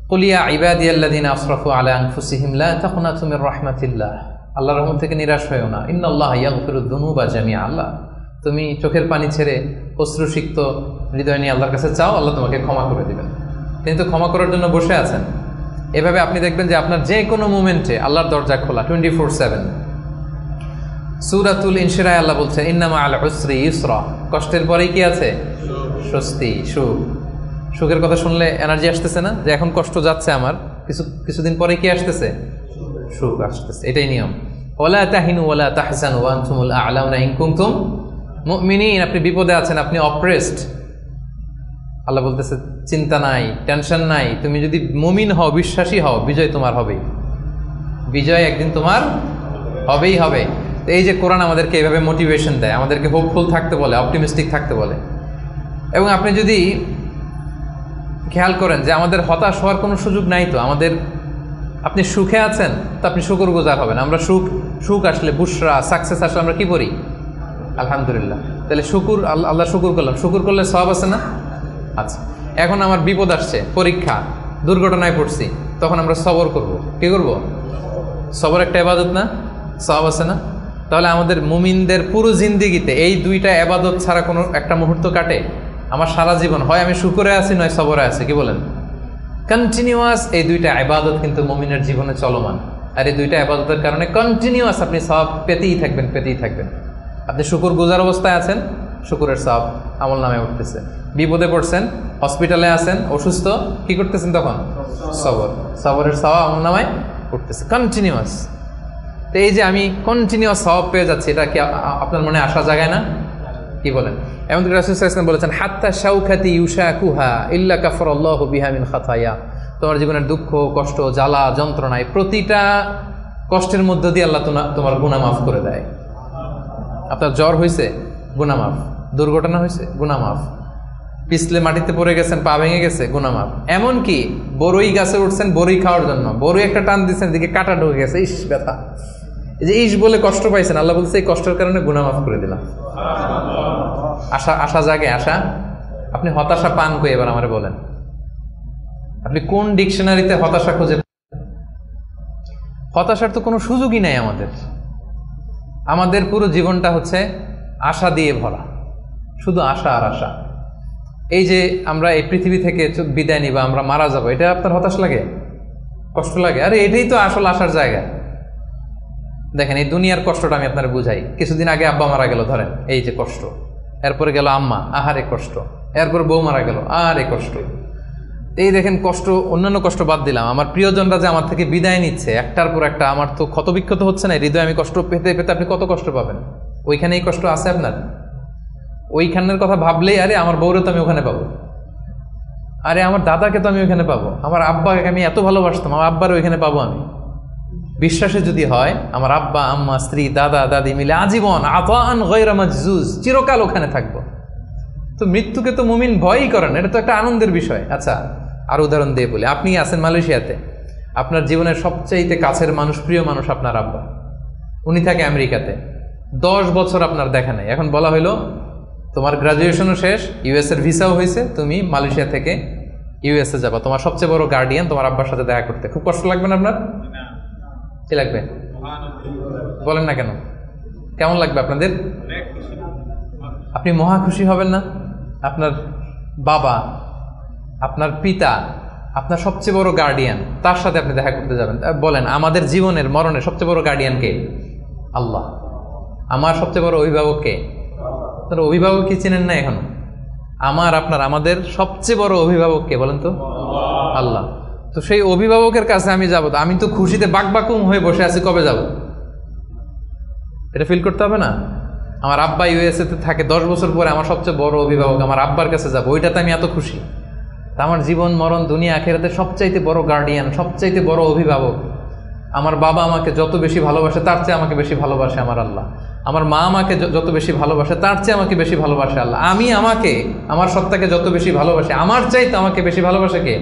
কুল ইয়া ইবাদিয়াল্লাযিনা আসরাফু আলা আনফুসিহিম লা তাকুনাতু মির রাহমাতিল্লাহ, আল্লাহর রহমত থেকে নিরাশ হয়ো না। ইন্নাল্লাহা ইয়াগফিরুদ যুনুবা জামিআ, আল্লাহ তুমি চোখের পানি ছেড়ে অশ্রুসিক্ত হৃদয় নিয়ে আল্লাহর কাছে চাও, আল্লাহ তোমাকে ক্ষমা করে দিবেন। তিনি তো ক্ষমা করার জন্য বসে আছেন। এভাবে আপনি দেখবেন যে আপনার যে কোনো মুমেন্টে আল্লাহর দরজা খোলা 24/7। সূরাতুল ইনশিরাহ আল্লাহ বলছেন, ইন্নামা আল উসরি ইউসরা, কষ্টের পরেই কি আছে? স্বস্তি, সুখ। সুখের কথা শুনলে এনার্জি আসতেছে না, যে এখন কষ্ট যাচ্ছে আমার, কিছুদিন পরে কি আসতেছে? সুখ আসতেছে। এটাই নিয়ম। ওয়ালা তাহিনু ওয়ালা তাহজানু ওয়া আনতুমুল আ'লাউনা ইন কুনতুম মুমিনিন, আপনি বিপদে আছেন, আপনি অপ্রেসড, আল্লাহ বলতেছে চিন্তা নাই, টেনশন নাই, তুমি যদি মুমিন হও, বিশ্বাসী হও, বিজয় তোমার হবেই, বিজয় একদিন তোমার হবেই হবে। তো এই যে কোরআন আমাদেরকে এইভাবে মোটিভেশন দেয়, আমাদেরকে হোপফুল থাকতে বলে, অপটিমিস্টিক থাকতে বলে। এবং আপনি যদি খেয়াল করেন যে আমাদের হতাশ হওয়ার কোনো সুযোগ নাই, তো আমাদের, আপনি সুখে আছেন তো আপনি শুকরগুজার হবেন। আমরা সুখ আসলে, বুশরা, সাকসেস আসলে আমরা কি করি? আলহামদুলিল্লাহ। তাহলে শুকুর, আল্লাহ শুকুর করলাম, শুকুর করলে সওয়াব আছে না? আচ্ছা, এখন আমার বিপদ আসছে, পরীক্ষা, দুর্ঘটনায় পড়ছি, তখন আমরা সবর করব। কি করব? সবর একটা ইবাদত না? সওয়াব আছে না? তাহলে আমাদের মুমিনদের পুরো জিন্দেগিতে এই দুইটা ইবাদত ছাড়া কোনো একটা মুহূর্ত কাটে? আমার সারা জীবন হয় আমি শুকরে আছি, নয় সবরে আছি। কি বলেন? কন্টিনিউয়াস এই দুইটা ইবাদত কিন্তু মুমিনের জীবনে চলমান। আর এই দুইটা ইবাদতের কারণে কন্টিনিউয়াস আপনি সওয়াব পেতেই থাকবেন, পেতেই থাকবেন। আপনি শুকর গুজার অবস্থায় আছেন, শুকরের সওয়াব আমল নামে উঠতেছে। বিপদে পড়ছেন, হসপিটালে আছেন, অসুস্থ, কি করতেছেন তখন? সবর, সবরের সওয়াব আমল নামায় উঠতেছে কন্টিনিউয়াস। তো এই যে আমি কন্টিনিউয়াস সওয়াব পেয়ে যাচ্ছি, এটা কি আপনার মনে আশা জাগায় না? কি বলেন? এমনকি রাসূল সাল্লাল্লাহু আলাইহি ওয়াসাল্লাম বলেছেন, হাত্তা শাওকাতি ইউশাকুহা ইল্লা কাফারাল্লাহু বিহা মিন খাতায়া, তোমার জীবনের দুঃখ, কষ্ট, জ্বালা, যন্ত্রণায় প্রতিটা কষ্টের মধ্য দিয়ে আল্লাহ তোমার গুনাহ মাফ করে দেয়। আপনার জ্বর হয়েছে, গুনাহ মাফ। দুর্ঘটনা হয়েছে, গুনাহ মাফ। পিছলে মাটিতে পড়ে গেছেন, পা ভেঙে গেছে, গুনাহ মাফ। এমনকি বড়ই গাছে উঠছেন বড়ই খাওয়ার জন্য, বড়ই একটা টান দিচ্ছেন, দিকে কাটা ঢুকে গেছে, ইস ব্যথা, এই যে ইস বলে কষ্ট পাইছেন, আল্লাহ বলছে এই কষ্টের কারণে গুনাহ মাফ করে দিলাম। আশা জাগে, আশা। আপনি হতাশা পান কই এবার আমারে বলেন? আপনি কোন ডিকশনারিতে হতাশা খুঁজে? হতাশার তো কোনো সুযোগই নাই আমাদের। আমাদের পুরো জীবনটা হচ্ছে আশা দিয়ে ভরা, শুধু আশা আর আশা। এই যে আমরা এই পৃথিবী থেকে বিদায় নিব, আমরা মারা যাব, এটা আপনার হতাশ লাগে? কষ্ট লাগে? আরে এটাই তো আসল আশার জায়গা। দেখেন, এই দুনিয়ার কষ্টটা আমি আপনার বুঝাই। কিছুদিন আগে আব্বা মারা গেল, ধরেন, এই যে কষ্ট। এরপরে গেল আম্মা, আহারে কষ্ট। এরপর বউ মারা গেল, আরে কষ্ট। এই দেখেন কষ্ট, অন্যান্য কষ্ট বাদ দিলাম, আমার প্রিয়জনরা যে আমার থেকে বিদায় নিচ্ছে একটার পর একটা, আমার তো ক্ষতবিক্ষত হচ্ছে না হৃদয়? আমি কষ্ট পেতে পেতে আপনি কত কষ্ট পাবেন? ওইখানে এই কষ্ট আছে আপনার? ওইখানের কথা ভাবলেই আরে আমার বউরে তো আমি ওখানে পাবো, আরে আমার দাদাকে তো আমি ওইখানে পাবো, আমার আব্বাকে আমি এত ভালোবাসতাম, আমার আব্বার ওইখানে পাবো আমি। বিশ্বাসে যদি হয় আমার আব্বা আম্মা স্ত্রী দাদা দাদি মিলে আজীবন আতান গায়রা মাজজুজ, চিরকাল ওখানে থাকবো। তো মৃত্যুকে তো মুমিন ভয়ই করেন, এটা তো একটা আনন্দের বিষয়। আচ্ছা আর উদাহরণ দিয়ে বলি, আপনি আছেন মালয়েশিয়াতে, আপনার জীবনের সবচাইতে কাছের মানুষ, প্রিয় মানুষ আপনার আব্বা, উনি থাকে আমেরিকাতে, 10 বছর আপনার দেখা নেই। এখন বলা হইলো তোমার গ্রাজুয়েশনও শেষ, ইউএস এর ভিসাও হয়েছে, তুমি মালয়েশিয়া থেকে ইউএসএ যাবা, তোমার সবচেয়ে বড় গার্ডিয়ান তোমার আব্বার সাথে দেখা করতে, খুব কষ্ট লাগবে না আপনার? কি লাগবে বলেন না কেন, কেমন লাগবে আপনাদের? আপনি মহা খুশি হবেন না? আপনার বাবা, আপনার পিতা, আপনার সবচেয়ে বড় গার্ডিয়ান, তার সাথে আপনি দেখা করতে যাবেন। বলেন আমাদের জীবনের মরণের সবচেয়ে বড় গার্ডিয়ান কে? আল্লাহ। আমার সবচেয়ে বড় অভিভাবক কে? আপনার অভিভাবক কি চিনেন না এখন? আমার আপনার আমাদের সবচেয়ে বড় অভিভাবক কে বলেন তো? আল্লাহ। তো সেই অভিভাবকের কাছে আমি যাবো, আমি তো খুশিতে বাকবাকুম হয়ে বসে আছি, কবে যাব? এটা ফিল করতে হবে না? আমার আব্বা ইউএসএ তে থাকে, 10 বছর পরে আমার সবচেয়ে বড় অভিভাবক আমার আব্বার কাছে যাবো, ওইটাতে আমি এত খুশি। তা আমার জীবন মরণ দুনিয়া আখিরাতে সবচাইতে বড় গার্ডিয়ান, সবচাইতে বড় অভিভাবক আমার বাবা। আমাকে যত বেশি ভালোবাসে তার চেয়ে আমাকে বেশি ভালোবাসে আমার আল্লাহ। আমার মা আমাকে যত বেশি ভালোবাসে তার চেয়ে আমাকে বেশি ভালোবাসে আল্লাহ। আমি আমাকে, আমার সত্তাকে যত বেশি ভালোবাসে, আমার চাইতে আমাকে বেশি ভালোবাসে কে?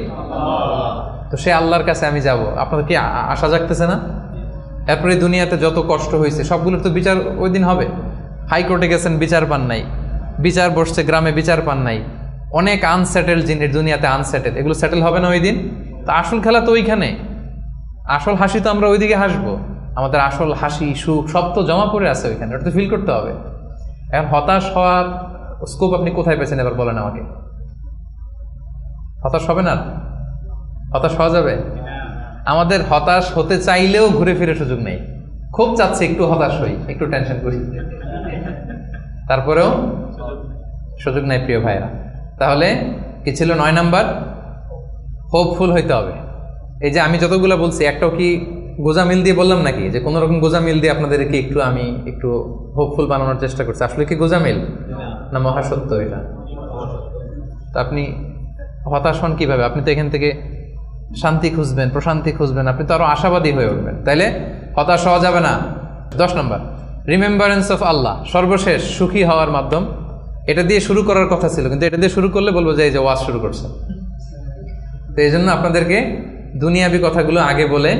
তো সে আল্লাহর কাছে আমি যাব। আপনাদের কি আশা জাগতেছে না? এরপরে দুনিয়াতে যত কষ্ট হয়েছে সবগুলোর তো বিচার ওই দিন হবে। হাইকোর্টে গেছেন, বিচার পান নাই, বিচার বসছে গ্রামে, বিচার পান নাই, অনেক আনসেটেল জিনিস দুনিয়াতে, আনসেটেল, এগুলো সেটেল হবে না ওই দিন। তো আসল খেলা তো ওইখানে, আসল হাসি তো আমরা ওইদিকে হাসবো, আমাদের আসল হাসি সুখ সব তো জমা পড়ে আছে ওইখানে, ওটা তো ফিল করতে হবে। এখন হতাশ হওয়ার স্কোপ আপনি কোথায় পেয়েছেন এবার বলেন আমাকে? হতাশ হবে না? হতাশ হওয়া যাবে? আমাদের হতাশ হতে চাইলেও ঘুরে ফিরে সুযোগ নেই। খুব চাচ্ছে একটু হতাশ হই, একটু টেনশন করি, তারপরেও সুযোগ নাই প্রিয় ভাইরা। তাহলে কি ছিল 9 নাম্বার? হোপফুল হইতে হবে। এই যে আমি যতগুলো বলছি একটাও কি গোজামিল দিয়ে বললাম নাকি? যে কোনো রকম গোজামিল দিয়ে আপনাদেরকে আমি একটু হোপফুল বানানোর চেষ্টা করছি, আসলে কি গোজামিল না মহাসত্য এটা? তা আপনি হতাশ হন কিভাবে? আপনি তো এখান থেকে শান্তি খুঁজবেন, প্রশান্তি খুঁজবেন, আপনি তো আরো আশাবাদী হয়ে উঠবেন। তাইলে হতাশ হওয়া যাবে না। 10 নম্বর রিমেম্বারেন্স অফ আল্লাহ, সর্বশেষ সুখী হওয়ার মাধ্যম। এটা দিয়ে শুরু করার কথা ছিল, কিন্তু এটা দিয়ে শুরু করলে বলবো যে এই যে ওয়াজ শুরু করছে। তো এই জন্য আপনাদেরকে দুনিয়াবি কথাগুলো আগে বলে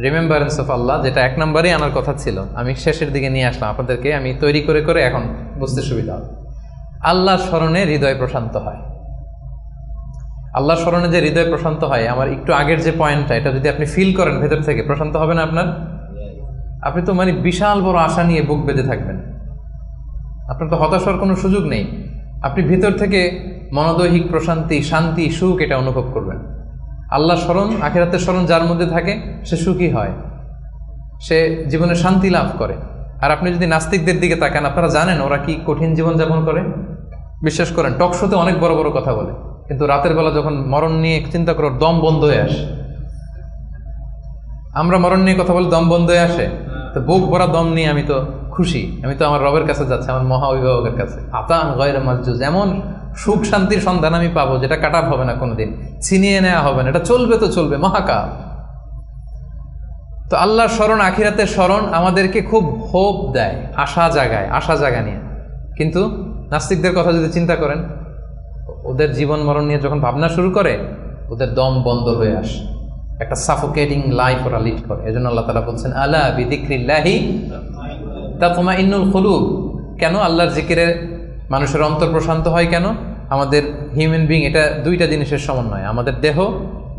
রিমেম্বারেন্স অফ আল্লাহ, যেটা 1 নম্বরে আনার কথা ছিল, আমি শেষের দিকে নিয়ে আসলাম আপনাদেরকে। আমি তৈরি করে করে এখন বুঝতে সুবিধা হবে। আল্লাহর স্মরণে হৃদয় প্রশান্ত হয়। আল্লাহর স্মরণে যে হৃদয় প্রশান্ত হয়, আমার একটু আগের যে পয়েন্টটা, এটা যদি আপনি ফিল করেন ভেতর থেকে, প্রশান্ত হবে না আপনার? আপনি তো মানে বিশাল বড় আশা নিয়ে বুক বেঁধে থাকবেন, আপনার তো হতাশ হওয়ার কোনো সুযোগ নেই। আপনি ভিতর থেকে মনোদৈহিক প্রশান্তি, শান্তি, সুখ এটা অনুভব করবেন। আল্লাহ স্মরণ, আখিরাতের স্মরণ যার মধ্যে থাকে সে সুখী হয়, সে জীবনে শান্তি লাভ করে। আর আপনি যদি নাস্তিকদের দিকে তাকান, আপনারা জানেন ওরা কি কঠিন জীবন যাপন করে। বিশ্বাস করেন, টক শোতে অনেক বড় বড় কথা বলে, কিন্তু রাতের বেলা যখন মরণ নিয়ে চিন্তা করো, দম বন্ধ হয়ে আসে। আমরা মরণ নিয়ে কথা বলে দম বন্ধ হয়ে আসে, তো বুক ভরা দম নিয়ে আমি তো খুশি, আমি তো আমার রবের কাছে যাচ্ছি, আমার মহা অভিভাবকের কাছে। আতান গায়রা মাজজুজ, এমন সুখ শান্তির সন্ধান আমি পাবো যেটা কাটাপ হবে না, কোনোদিন ছিনিয়ে নেওয়া হবে না, এটা চলবে তো চলবে মহাকাল। তো আল্লাহর স্মরণ, আখিরাতের স্মরণ আমাদেরকে খুব হোপ দেয়, আশা জাগায়, আশা জাগা নিয়ে। কিন্তু নাস্তিকদের কথা যদি চিন্তা করেন, ওদের জীবন মরণ নিয়ে যখন ভাবনা শুরু করে, ওদের দম বন্ধ হয়ে আসে, একটা সাফোকেটিং লাইফ ওরা লিড করে। এজন্য আল্লাহ তাআলা বলছেন আলা বিযিকরিল্লাহি তাতমাইন্নুল কুলুব। কেন আল্লাহর জিকিরে মানুষের অন্তর প্রশান্ত হয়? কেন? আমাদের হিউম্যান বিং এটা 2টা জিনিসের সমন্বয়, আমাদের দেহ,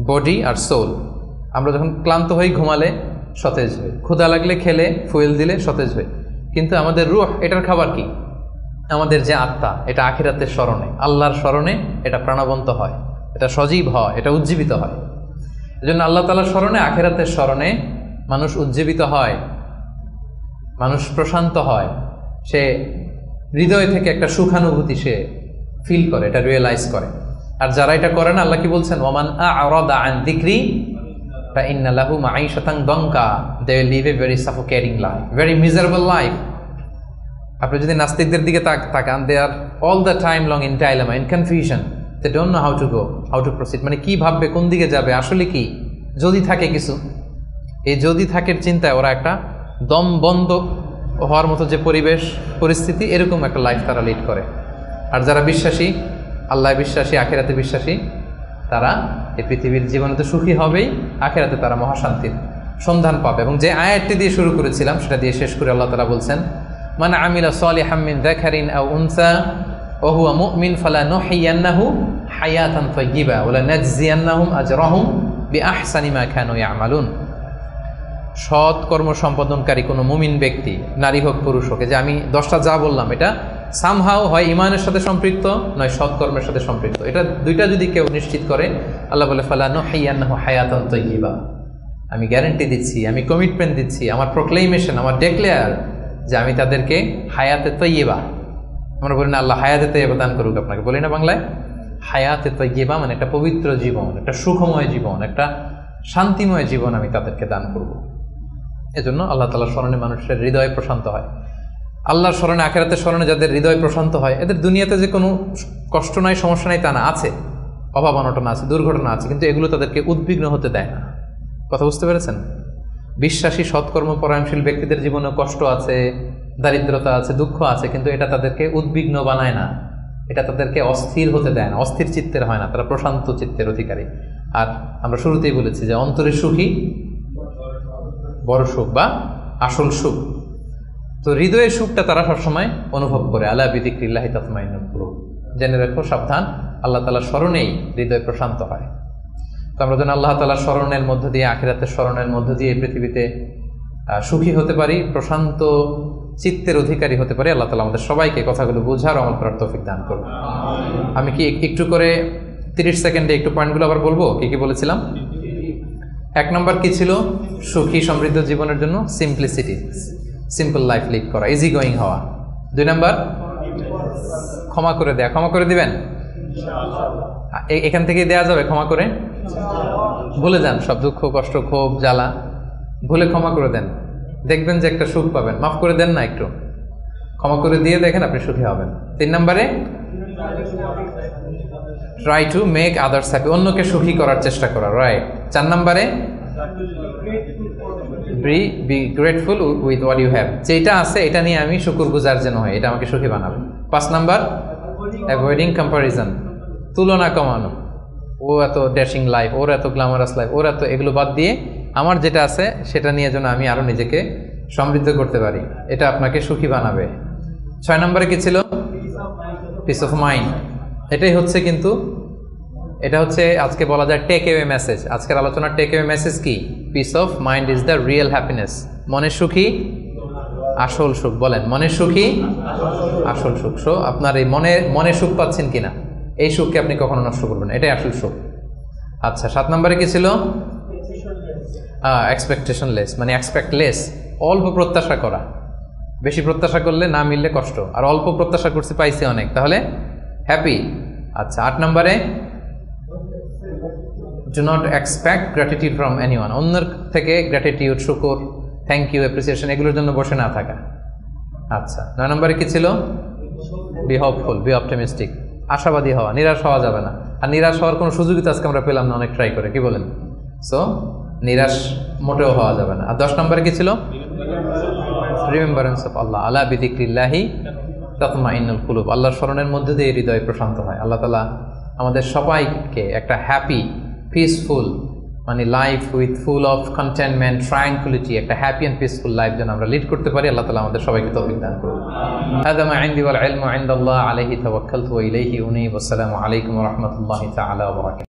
বডি আর সোল। আমরা যখন ক্লান্ত হই ঘুমালে সতেজ হই, ক্ষুধা লাগলে খেলে, ফুয়েল দিলে সতেজ হই। কিন্তু আমাদের রূহ, এটার খাবার কি? আমাদের যে আত্মা, এটা আখিরাতের স্মরণে, আল্লাহর স্মরণে এটা প্রাণবন্ত হয়, এটা সজীব হয়, এটা উজ্জীবিত হয়। এজন্য আল্লাহ তাআলার স্মরণে, আখিরাতের স্মরণে মানুষ উজ্জীবিত হয়, মানুষ প্রশান্ত হয়, সে হৃদয় থেকে একটা সুখানুভূতি সে ফিল করে, এটা রিয়েলাইজ করে। আর যারা এটা করে না, আল্লাহ কি বলছেন? ওয়ামান আ'রাদা আন যিকরি ফাইন্না লাহু মাঈশাতান দানকা, they will live a very suffocating life, very miserable life. আপনি যদি নাস্তিকদের দিকে তাকান, they are all the time long in dilemma, in confusion. They don't know how to go, how to proceed, মানে কি ভাববে, কোন দিকে যাবে, আসলে কি যদি থাকে কিছু। এই যদি থাকের চিন্তায় ওরা একটা দম বন্ধ হওয়ার মতো যে পরিবেশ পরিস্থিতি, এরকম একটা লাইফ তারা লিড করে। আর যারা বিশ্বাসী, আল্লাহ বিশ্বাসী, আখিরাতে বিশ্বাসী, তারা এই পৃথিবীর জীবনে তো সুখী হবেই, আখিরাতে তারা মহাশান্তির সন্ধান পাবে। এবং যে আয়াতটি দিয়ে শুরু করেছিলাম সেটা দিয়ে শেষ করে আল্লাহ তাআলা বলছেন, মান আমিলা সালিহাম মিন যাকারিন আও উনসা ওয়া হুয়া মুমিন ফালানুহইয়ান্নাহু হায়াতান তাইয়্যিবা ওয়া লানাজজিয়ান্নাহুম আজরাহুম বিআহসানি মা কানু ইয়ামালুন। সৎ কর্ম সম্পাদনকারী কোনো মুমিন ব্যক্তি, নারী হোক পুরুষ হোক, যে আমি 10টা যা বললাম এটা সামহাও হয় ইমানের সাথে সম্পৃক্ত, নয় সৎকর্মের সাথে সম্পৃক্ত। এটা দুইটা যদি কেউ নিশ্চিত করে, আল্লাহ বলে ফালানুহইয়ান্নাহু হায়াতান তাইয়্যিবা, আমি গ্যারান্টি দিচ্ছি, আমি কমিটমেন্ট দিচ্ছি, আমার প্রোক্লেমেশন, আমার ডেক্লেয়ার যে আমি তাদেরকে হায়াতে তাইয়্যিবা, আমরা বলি না আল্লাহ হায়াতে তাইয়্যিবা দান করুক আপনাকে, বলি না বাংলায়? হায়াতে তাইয়্যিবা মানে একটা পবিত্র জীবন, একটা সুখময় জীবন, একটা শান্তিময় জীবন আমি তাদেরকে দান করব। এজন্য আল্লাহ তাআলার স্মরণে মানুষের হৃদয় প্রশান্ত হয়। আল্লাহর স্মরণে, আখিরাতের স্মরণে যাদের হৃদয় প্রশান্ত হয়, এদের দুনিয়াতে যে কোনো কষ্ট নাই, সমস্যা নাই তা না, আছে, অভাব অনটন আছে, দুর্ঘটনা আছে, কিন্তু এগুলো তাদেরকে উদ্বিগ্ন হতে দেয় না। কথা বুঝতে পেরেছেন? বিশ্বাসী সৎকর্ম পরায়ণশীল ব্যক্তিদের জীবনে কষ্ট আছে, দারিদ্রতা আছে, দুঃখ আছে, কিন্তু এটা তাদেরকে উদ্বিগ্ন বানায় না, এটা তাদেরকে অস্থির হতে দেয় না, অস্থির চিত্তের হয় না, তারা প্রশান্ত চিত্তের অধিকারী। আর আমরা শুরুতেই বলেছি যে অন্তরের সুখী বড় সুখ বা আসল সুখ। তো হৃদয়ের সুখটা তারা সবসময় অনুভব করে। আলা বিযিকরিল্লাহি তাতমাইন্নুল কুলুব, জেনে রাখো, সাবধান, আল্লাহ তাআলার স্মরণেই হৃদয় প্রশান্ত হয়। তো আমরা যেন আল্লাহ তাআলার স্মরণের মধ্য দিয়ে, আখিরাতের স্মরণের মধ্য দিয়ে পৃথিবীতে সুখী হতে পারি, প্রশান্ত চিত্তের অধিকারী হতে পারি। আল্লাহ তাআলা আমাদের সবাইকে কথাগুলো বোঝার, আমল করার তৌফিক দান করুন। আমি কি একটু করে 30 সেকেন্ডে একটু পয়েন্টগুলো আবার বলবো, কি কি বলেছিলাম? 1 নম্বর কি ছিল? সুখী সমৃদ্ধ জীবনের জন্য সিম্পলিসিটি, সিম্পল লাইফ লিড করা, ইজি গোয়িং হওয়া। 2 নম্বর ক্ষমা করে দেয়া। ক্ষমা করে দিবেন? এখান থেকে দেয়া যাবে ক্ষমা করে? ভুলে যান সব দুঃখ, কষ্ট, ক্ষোভ, জ্বালা, ভুলে ক্ষমা করে দেন, দেখবেন যে একটা সুখ পাবেন। মাফ করে দেন না, একটু ক্ষমা করে দিয়ে দেখেন, আপনি সুখী হবেন। 3 নম্বরে try to make others happy, অন্যকে সুখী করার চেষ্টা করা, রাইট। 4 নম্বরে be grateful with what you have, যেটা আছে এটা নিয়ে আমি শুকরগুজার যেন হয়, এটা আমাকে সুখী বানাবে। 5 নাম্বার অ্যাভয়েডিং কম্পারিজন, তুলনা কমানো, ও এত ড্যাশিং লাইফ, ওর এত গ্ল্যামারাস লাইফ, ওর এত, এগুলো বাদ দিয়ে আমার যেটা আছে সেটা নিয়ে যেন আমি আরো নিজেকে সমৃদ্ধ করতে পারি, এটা আপনাকে সুখী বানাবে। 6 নম্বরে কি ছিল? Piece of mind. এটাই হচ্ছে, কিন্তু এটা হচ্ছে আজকে বলা যায় টেক অ্যাওয়ে মেসেজ। আজকের আলোচনার টেক অ্যাওয়ে মেসেজ কি? Piece of mind is the real happiness. মনের সুখী আসল সুখ। বলেন, মনের সুখী আসল সুখ। সো আপনার এই মনে সুখ পাচ্ছেন কিনা, এই সুখকে আপনি কখনো নষ্ট করবেন, এটাই আসল সুখ। আচ্ছা, 7 নম্বরে কি ছিল? এক্সপেকটেশন লেস, মানে এক্সপেক্ট লেস, অল্প প্রত্যাশা করা। বেশি প্রত্যাশা করলে না মিললে কষ্ট, আর অল্প প্রত্যাশা করছি পাইছি অনেক, তাহলে হ্যাপি। আচ্ছা, 8 নম্বরে do not expect gratitude from anyone, অন্যের থেকে গ্র্যাটিটিউড, শুকর, থ্যাংক ইউ, অ্যাপ্রিসিয়েশন, এগুলোর জন্য বসে না থাকা। আচ্ছা, 9 নম্বরে কি ছিল? বি হোপফুল, বি অপটিমিস্টিক, আশাবাদী হওয়া, নিরাশ হওয়া যাবে না। আর নিরাশ হওয়ার কোনো সুযোগই তো আজকে আমরা পেলাম না, অনেক ট্রাই করে, কি বলেন? সো নিরাশ মোটেও হওয়া যাবে না। আর 10 নম্বরে কি ছিল? রিমেম্বারেন্স অফ আল্লাহ, আলা বিযিকরিল্লাহি তাতমাইন্নুল কুলুব, আল্লাহর স্মরণের মধ্যে দিয়ে হৃদয় প্রশান্ত হয়। আল্লাহ তাআলা আমাদের সবাইকে একটা হ্যাপি, পিসফুল, মানে life with full of contentment, tranquility, একটা হ্যাপি অ্যান্ড পিসফুল লাইফ যেন আমরা লিড করতে পারি। আল্লাহ তাআলা আমাদের সবাইকে তৌফিক দান করুন। হাযা মা ইনদি ওয়াল ইলমু ইনদাল্লাহ, আলাইহি তাওয়াক্কালতু ওয়া ইলাইহি উনীব। আসসালামু আলাইকুম ওয়া রাহমাতুল্লাহি তাআলা ওয়া বারাকাতুহু।